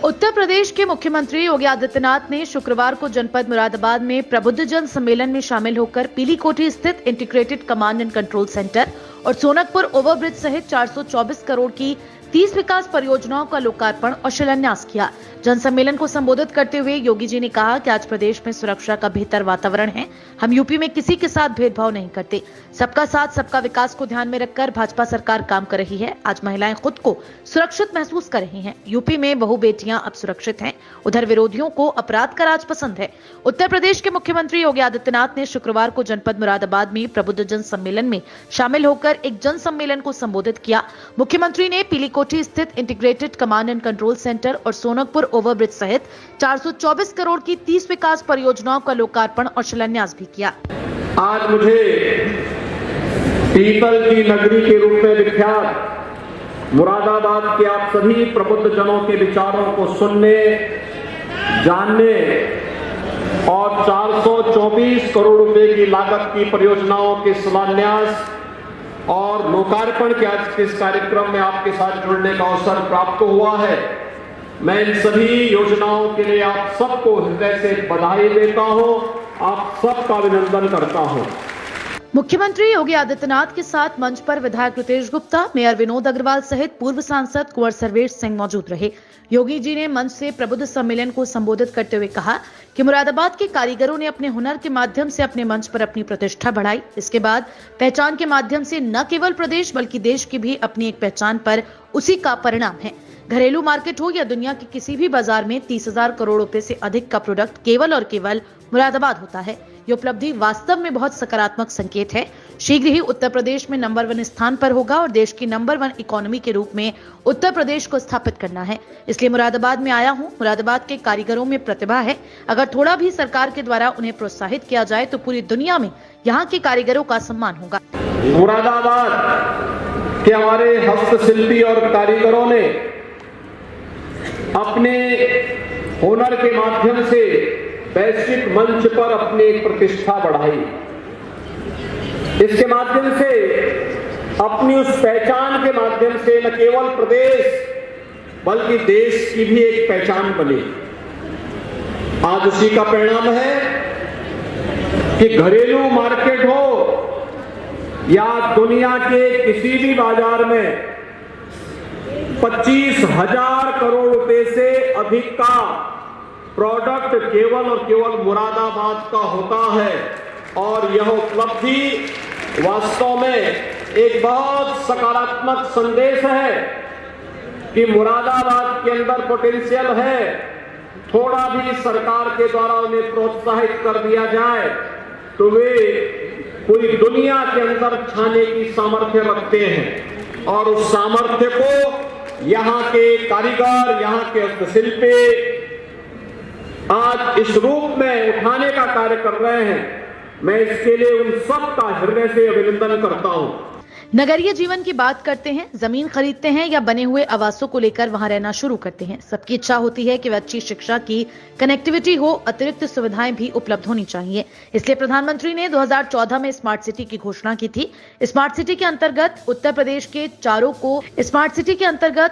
उत्तर प्रदेश के मुख्यमंत्री योगी आदित्यनाथ ने शुक्रवार को जनपद मुरादाबाद में प्रबुद्धजन सम्मेलन में शामिल होकर पीली कोठी स्थित integrated command and control centre और सोनकपुर ओवरब्रिज सहित 424 करोड़ की 30 विकास परियोजनाओं का लोकार्पण और शिलान्यास किया। जनसम्मेलन को संबोधित करते हुए योगी जी ने कहा कि आज प्रदेश में सुरक्षा का बेहतर वातावरण है। हम यूपी में किसी के साथ भेदभाव नहीं करते। सबका साथ सबका विकास को ध्यान में रखकर भाजपा सरकार काम कर रही है। आज महिलाएं खुद को सुरक्षित महसूस कर रही हैं। यूपी में बहु बेटियां अब सुरक्षित हैं। उधर विरोधियों को अपराध का राज पसंद है। उत्तर प्रदेश के मुख्यमंत्री योगी आदित्यनाथ ने शुक्रवार को जनपद मुरादाबाद में प्रबुद्धजन सम्मेलन में शामिल होकर एक जन सम्मेलन को संबोधित किया। मुख्यमंत्री ने पीली कोठी स्थित integrated command and control centre और सोनकपुर ओवरब्रिज सहित 424 करोड़ की 30 विकास परियोजनाओं का लोकार्पण और शिलान्यास भी किया। आज मुझे पीतल की नगरी के रूप में विख्यात मुरादाबाद के आप सभी प्रबुद्ध जनों के विचारों को सुनने, जानने और 424 करोड़ रुपए की लागत की परियोजनाओं के शिलान्यास और लोकार्पण के आज के इस कार्यक्रम में आपके साथ जुड़ने का अवसर प्राप्त हुआ है। मैं इन सभी योजनाओं के लिए आप सबको हृदय से बधाई देता हूं, आप सबका अभिनंदन करता हूं। मुख्यमंत्री योगी आदित्यनाथ के साथ मंच पर विधायक रितेश गुप्ता, मेयर विनोद अग्रवाल सहित पूर्व सांसद कुंवर सर्वेश सिंह मौजूद रहे। योगी जी ने मंच से प्रबुद्ध सम्मेलन को संबोधित करते हुए कहा कि मुरादाबाद के कारीगरों ने अपने हुनर के माध्यम से अपने मंच पर अपनी प्रतिष्ठा बढ़ाई। इसके बाद पहचान के माध्यम से न केवल प्रदेश बल्कि देश की भी अपनी एक पहचान पर उसी का परिणाम है। घरेलू मार्केट हो या दुनिया के किसी भी बाजार में 30,000 करोड़ रुपए से अधिक का प्रोडक्ट केवल और केवल मुरादाबाद होता है। ये उपलब्धि वास्तव में बहुत सकारात्मक संकेत है। शीघ्र ही उत्तर प्रदेश में नंबर 1 स्थान पर होगा और देश की नंबर 1 इकोनॉमी के रूप में उत्तर प्रदेश को स्थापित करना है। इसलिए मुरादाबाद में आया हूं। मुरादाबाद के कारीगरों में प्रतिभा है। अगर थोड़ा भी सरकार के द्वारा उन्हें प्रोत्साहित किया जाए तो पूरी दुनिया में यहाँ के कारीगरों का सम्मान होगा। मुरादाबाद के हमारे हस्तशिल्पी और कारीगरों ने अपने हुनर के माध्यम से वैश्विक मंच पर अपनी एक प्रतिष्ठा बढ़ाई। इसके माध्यम से अपनी उस पहचान के माध्यम से न केवल प्रदेश बल्कि देश की भी एक पहचान बनी। आज उसी का परिणाम है कि घरेलू मार्केट हो या दुनिया के किसी भी बाजार में 25,000 करोड़ रुपए से अधिक का प्रोडक्ट केवल और केवल मुरादाबाद का होता है। और यह उपलब्धि वास्तव में एक बहुत सकारात्मक संदेश है कि मुरादाबाद के अंदर पोटेंशियल है। थोड़ा भी सरकार के द्वारा उन्हें प्रोत्साहित कर दिया जाए तो वे पूरी दुनिया के अंदर छाने की सामर्थ्य रखते हैं। और उस सामर्थ्य को यहाँ के कारीगर, यहाँ के हस्तशिल्पी आज इस रूप में उठाने का कार्य कर रहे हैं। मैं इसके लिए उन सब का हृदय से अभिनंदन करता हूं। नगरीय जीवन की बात करते हैं, जमीन खरीदते हैं या बने हुए आवासों को लेकर वहां रहना शुरू करते हैं। सबकी इच्छा होती है कि वह अच्छी शिक्षा की कनेक्टिविटी हो, अतिरिक्त सुविधाएं भी उपलब्ध होनी चाहिए। इसलिए प्रधानमंत्री ने 2014 में स्मार्ट सिटी की घोषणा की थी। स्मार्ट सिटी के अंतर्गत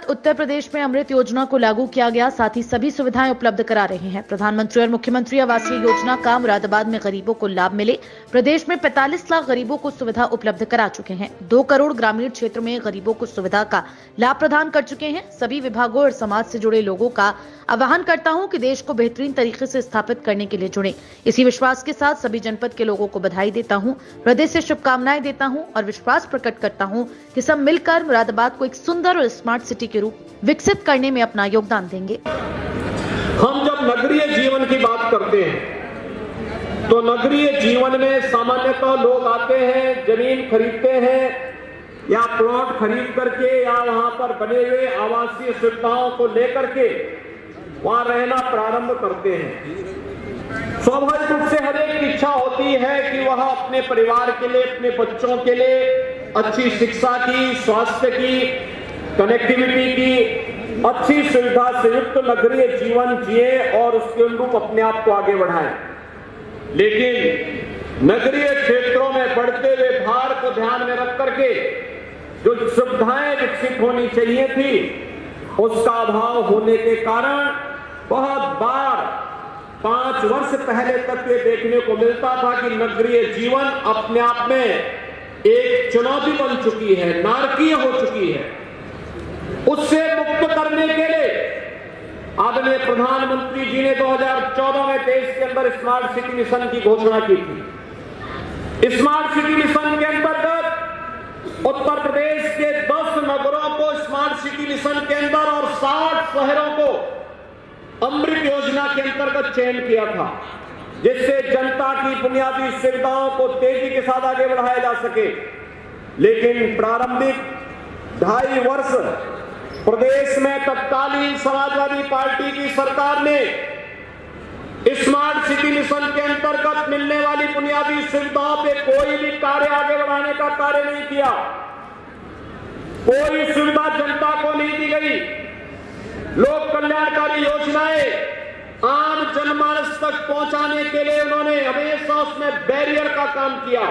उत्तर प्रदेश में अमृत योजना को लागू किया गया। साथ ही सभी सुविधाएं उपलब्ध करा रहे हैं। प्रधानमंत्री और मुख्यमंत्री आवासीय योजना का मुरादाबाद में गरीबों को लाभ मिले। प्रदेश में 45 लाख गरीबों को सुविधा उपलब्ध करा चुके हैं। 2 करोड़ ग्रामीण क्षेत्र में गरीबों को सुविधा का लाभ प्रदान कर चुके हैं। सभी विभागों और समाज से जुड़े लोगों का आह्वान करता हूं कि देश को बेहतरीन तरीके से स्थापित करने के लिए जुड़े। इसी विश्वास के साथ सभी जनपद के लोगों को बधाई देता हूं, हृदय से शुभकामनाएं देता हूं और विश्वास प्रकट करता हूं कि सब मिलकर मुरादाबाद को एक सुंदर और स्मार्ट सिटी के रूप विकसित करने में अपना योगदान देंगे। हम जब नगरीय जीवन की बात करते हैं तो नगरीय जीवन में सामान्यतः लोग आते हैं, जमीन खरीदते हैं या प्लॉट खरीद करके या वहां पर बने हुए आवासीय सुविधाओं को लेकर के वहां रहना प्रारंभ करते हैं। स्वाभाविक रूप से हर एक की इच्छा होती है कि वह अपने परिवार के लिए, अपने बच्चों के लिए अच्छी शिक्षा की, स्वास्थ्य की, कनेक्टिविटी की, अच्छी सुविधा से युक्त नगरीय जीवन जिए और उसके अनुरूप अपने आप को आगे बढ़ाएं। लेकिन नगरीय क्षेत्रों में बढ़ते हुए भार को ध्यान में रख करके जो सुविधाएं विकसित होनी चाहिए थी उसका अभाव होने के कारण बहुत बार 5 वर्ष पहले तक ये देखने को मिलता था कि नगरीय जीवन अपने आप में एक चुनौती बन चुकी है, नारकीय हो चुकी है। उससे मुक्त करने के लिए आदरणीय प्रधानमंत्री जी ने 2014 में देश के अंदर स्मार्ट सिटी मिशन की घोषणा की थी। स्मार्ट सिटी मिशन के अंतर्गत उत्तर प्रदेश के 10 नगरों को स्मार्ट सिटी मिशन के अंदर और 60 शहरों को अमृत योजना के अंतर्गत चयन किया था, जिससे जनता की बुनियादी सुविधाओं को तेजी के साथ आगे बढ़ाया जा सके। लेकिन प्रारंभिक 2.5 वर्ष प्रदेश में तत्कालीन समाजवादी पार्टी की सरकार ने स्मार्ट सिटी मिशन के अंतर्गत मिलने वाली बुनियादी सुविधाओं पे कोई भी कार्य आगे बढ़ाने का कार्य नहीं किया। कोई सुविधा जनता को नहीं दी गई। लोक कल्याणकारी योजनाएं आम जनमानस तक पहुंचाने के लिए उन्होंने हमेशा उसमें बैरियर का काम किया।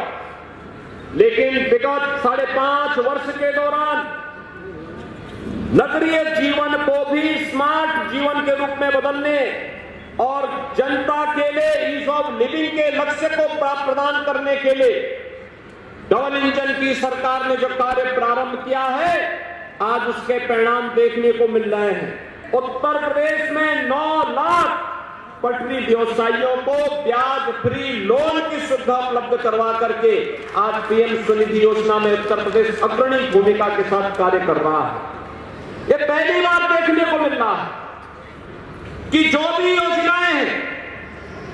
लेकिन विगत 5.5 वर्ष के दौरान नगरीय जीवन को भी स्मार्ट जीवन के रूप में बदलने और जनता के लिए ईज ऑफ लिविंग के लक्ष्य को प्रदान करने के लिए डबल इंजन की सरकार ने जो कार्य प्रारंभ किया है, आज उसके परिणाम देखने को मिल रहे हैं। उत्तर प्रदेश में 9 लाख पटरी व्यवसायियों को ब्याज फ्री लोन की सुविधा उपलब्ध करवा करके आज पीएम स्वनिधि योजना में उत्तर प्रदेश अग्रणी भूमिका के साथ कार्य कर रहा है। ये पहली बार देखने को मिल रहा है कि जो भी योजनाएं हैं,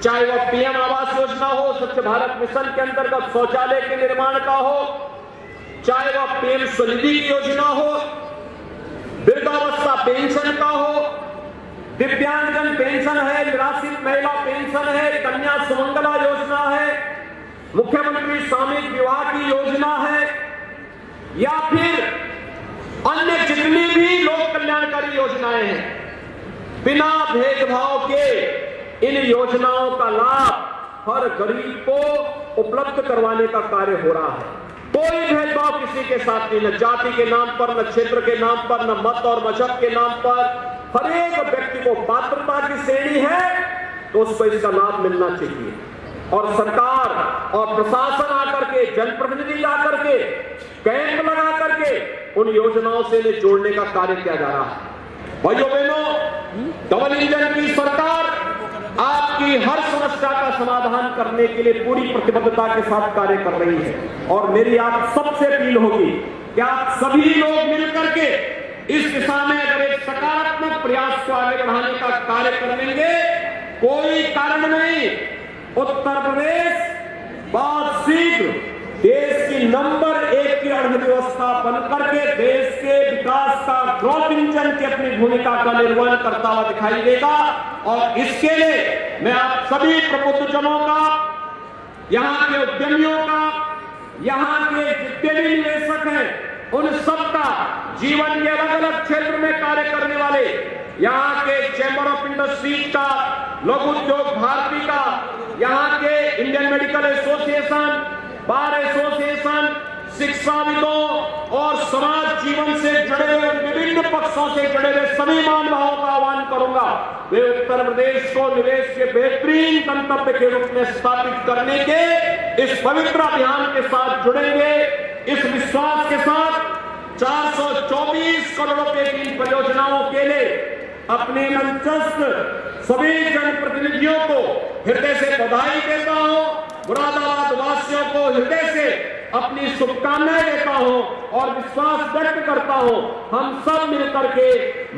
चाहे वह पीएम आवास योजना हो, स्वच्छ भारत मिशन के अंतर्गत शौचालय के निर्माण का हो, चाहे वह पीएम स्वनिधि की योजना हो, वृद्धावस्था पेंशन का हो, दिव्यांगजन पेंशन है, निराश्रित महिला पेंशन है, कन्या सुमंगला योजना है, मुख्यमंत्री सामूहिक विवाह की योजना है, या फिर अन्य जितनी भी लोक कल्याणकारी योजनाएं हैं, बिना भेदभाव के इन योजनाओं का लाभ हर गरीब को उपलब्ध करवाने का कार्य हो रहा है। कोई भेदभाव किसी के साथ नहीं, न जाति के नाम पर, न क्षेत्र के नाम पर, न मत और मजहब के नाम पर। हर एक व्यक्ति को पात्रता की श्रेणी है तो उसको इसका लाभ मिलना चाहिए। और सरकार और प्रशासन आकर के, जनप्रतिनिधि आकर के कैंप लगा करके उन योजनाओं से इन्हें जोड़ने का कार्य किया जा रहा है। भाइयों बहनों, डबल इंजन की सरकार आपकी हर समस्या का समाधान करने के लिए पूरी प्रतिबद्धता के साथ कार्य कर रही है। और मेरी आप सबसे अपील होगी कि आप सभी लोग मिलकर के इस दिशा में अगर एक सकारात्मक प्रयास को आगे बढ़ाने का कार्य कर लेंगे, कोई कारण नहीं, उत्तर प्रदेश बहुत शीघ्र देश की नंबर 1 की अर्थव्यवस्था बनकर के देश के विकास का ग्रोथ इंजन की अपनी भूमिका का निर्वहन करता हुआ दिखाई देगा। और इसके लिए मैं आप सभी प्रबुद्धजनों का, यहाँ के उद्यमियों का, यहाँ के जितने भी निवेशक हैं, उन सबका, जीवन के अलग अलग क्षेत्र में कार्य करने वाले यहाँ के चैम्बर ऑफ इंडस्ट्रीज का, लघु उद्योग भारती का, यहाँ के Indian medical association, bar association, शिक्षाविदों और समाज जीवन से जुड़े हुए विभिन्न पक्षों से जुड़े हुए सभी मानवों का आह्वान करूंगा, वे उत्तर प्रदेश को निवेश के बेहतरीन गंतव्य के रूप में स्थापित करने के इस पवित्र अभियान के साथ जुड़ेंगे। इस विश्वास के साथ 424 करोड़ रुपए की इन परियोजनाओं के लिए अपने मंचस्थ सभी जनप्रतिनिधियों को हृदय से बधाई देता हूं, मुरादाबाद वासियों को हृदय से अपनी शुभकामनाएं देता हूं और विश्वास व्यक्त करता हूं, हम सब मिलकर के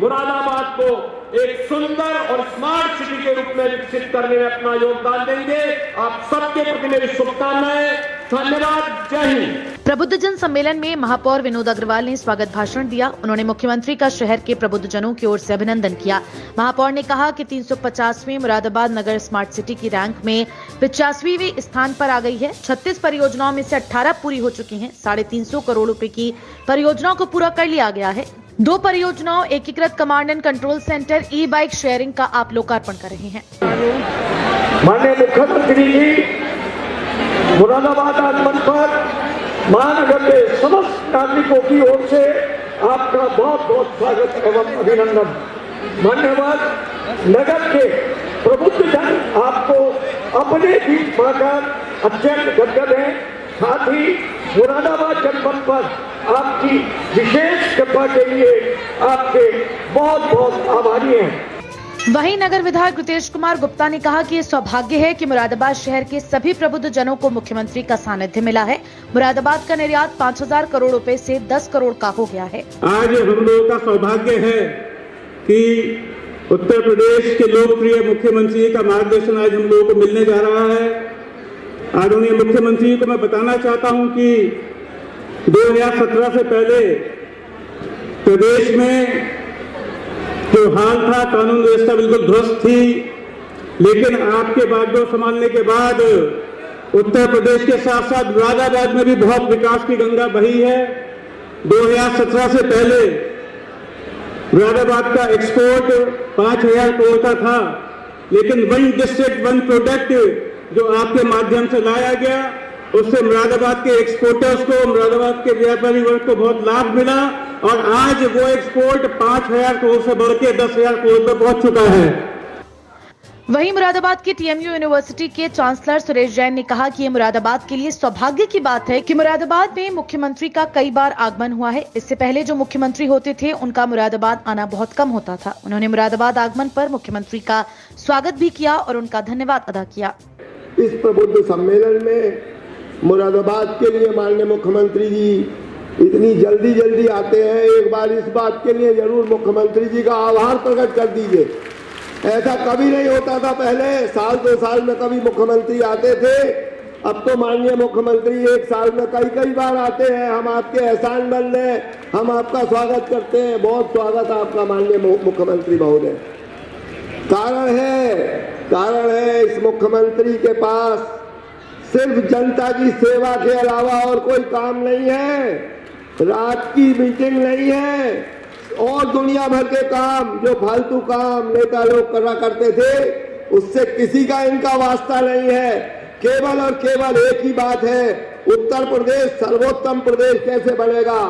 मुरादाबाद को एक सुंदर और स्मार्ट सिटी के रूप में विकसित करने में अपना योगदान देंगे। आप सबके प्रति मेरी शुभकामनाएं। धन्यवाद। जय हिंद। प्रबुद्धजन सम्मेलन में महापौर विनोद अग्रवाल ने स्वागत भाषण दिया। उन्होंने मुख्यमंत्री का शहर के प्रबुद्धजनों की ओर से अभिनंदन किया। महापौर ने कहा कि 350वीं मुरादाबाद नगर स्मार्ट सिटी की रैंक में 85वें स्थान पर आ गई है। 36 परियोजनाओं में से 18 पूरी हो चुकी हैं। 350 करोड़ रुपए की परियोजनाओं को पूरा कर लिया गया है। 2 परियोजनाओं एकीकृत command and control centre, E bike sharing का आप लोकार्पण कर रहे हैं। माननीय मुख्यमंत्री जी मुरादाबाद आगमन पर महानगर के समस्त नागरिकों की ओर से आपका बहुत बहुत स्वागत एवं अभिनंदन। धन्यवाद। नगर के प्रबुद्ध जन आपको अपने बीच पाकर अत्यंत गदगद हैं। साथ ही मुरादाबाद जनपद पर आपकी विशेष कृपा के लिए आपके बहुत बहुत आभारी हैं। वहीं नगर विधायक रितेश कुमार गुप्ता ने कहा कि ये सौभाग्य है कि मुरादाबाद शहर के सभी प्रबुद्ध जनों को मुख्यमंत्री का सानिध्य मिला है। मुरादाबाद का निर्यात 5000 करोड़ रुपए से 10 करोड़ का हो गया है। आज हम लोगों का सौभाग्य है कि उत्तर प्रदेश के लोकप्रिय मुख्यमंत्री का मार्गदर्शन आज हम लोगों को मिलने जा रहा है। आदरणीय मुख्यमंत्री को मैं बताना चाहता हूं कि 2017 से पहले प्रदेश में जो हाल था, कानून व्यवस्था बिल्कुल ध्वस्त थी, लेकिन आपके बागडोर संभालने के बाद उत्तर प्रदेश के साथ साथ मुरादाबाद में भी बहुत विकास की गंगा बही है। 2017 से पहले मुरादाबाद का एक्सपोर्ट 5000 करोड़ का था, लेकिन वन डिस्ट्रिक्ट वन प्रोडक्ट जो आपके माध्यम से लाया गया, उससे मुरादाबाद के एक्सपोर्टर्स को, मुरादाबाद के व्यापारी वर्ग को बहुत लाभ मिला और आज वो एक्सपोर्ट 5000 करोड़ से बढ़ के 10,000 करोड़ पर पहुंच चुका है। वहीं मुरादाबाद के टीएमयू यूनिवर्सिटी के चांसलर सुरेश जैन ने कहा कि ये मुरादाबाद के लिए सौभाग्य की बात है कि मुरादाबाद में मुख्यमंत्री का कई बार आगमन हुआ है। इससे पहले जो मुख्यमंत्री होते थे उनका मुरादाबाद आना बहुत कम होता था। उन्होंने मुरादाबाद आगमन पर मुख्यमंत्री का स्वागत भी किया और उनका धन्यवाद अदा किया। इस प्रबुद्ध सम्मेलन में मुरादाबाद के लिए माननीय मुख्यमंत्री जी इतनी जल्दी आते हैं। एक बार इस बात के लिए जरूर मुख्यमंत्री जी का आभार प्रकट कर दीजिए। ऐसा कभी नहीं होता था पहले, साल 2 साल में कभी मुख्यमंत्री आते थे। अब तो माननीय मुख्यमंत्री 1 साल में कई बार आते हैं। हम आपके एहसान बन रहे, हम आपका स्वागत करते हैं। बहुत स्वागत आपका माननीय मुख्यमंत्री महोदय। कारण है इस मुख्यमंत्री के पास सिर्फ जनता की सेवा के अलावा और कोई काम नहीं है। रात की मीटिंग नहीं है और दुनिया भर के काम, जो फालतू काम नेता लोग करा करते थे, उससे किसी का इनका वास्ता नहीं है। केवल और केवल एक ही बात है, उत्तर प्रदेश सर्वोत्तम प्रदेश कैसे बनेगा,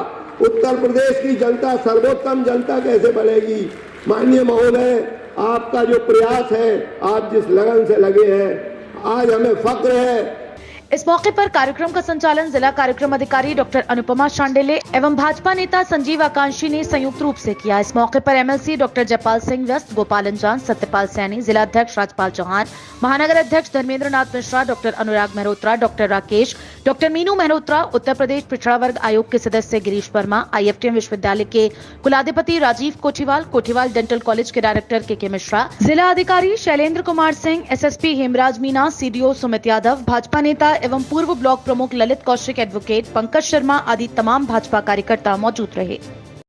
उत्तर प्रदेश की जनता सर्वोत्तम जनता कैसे बनेगी। माननीय महोदय, आपका जो प्रयास है, आप जिस लगन से लगे हैं, आज हमें फक्र है। इस मौके पर कार्यक्रम का संचालन जिला कार्यक्रम अधिकारी डॉक्टर अनुपमा शांडिले एवं भाजपा नेता संजीव आकांक्षी ने संयुक्त रूप से किया। इस मौके पर एमएलसी डॉक्टर जयपाल सिंह व्यस्त, गोपाल अंजान, सत्यपाल सैनी, जिला अध्यक्ष राजपाल चौहान, महानगर अध्यक्ष धर्मेंद्र नाथ मिश्रा, डॉक्टर अनुराग मेहरोत्रा, डॉक्टर राकेश, डॉक्टर मीनू मेहरोत्रा, उत्तर प्रदेश पिछड़ा वर्ग आयोग के सदस्य गिरीश वर्मा, IFTM विश्वविद्यालय के कुलाधिपति राजीव कोठीवाल डेंटल कॉलेज के डायरेक्टर के मिश्रा, जिला अधिकारी शैलेंद्र कुमार सिंह, SSP हेमराज मीना, CDO सुमित यादव, भाजपा नेता एवं पूर्व ब्लॉक प्रमुख ललित कौशिक, एडवोकेट पंकज शर्मा आदि तमाम भाजपा कार्यकर्ता मौजूद रहे।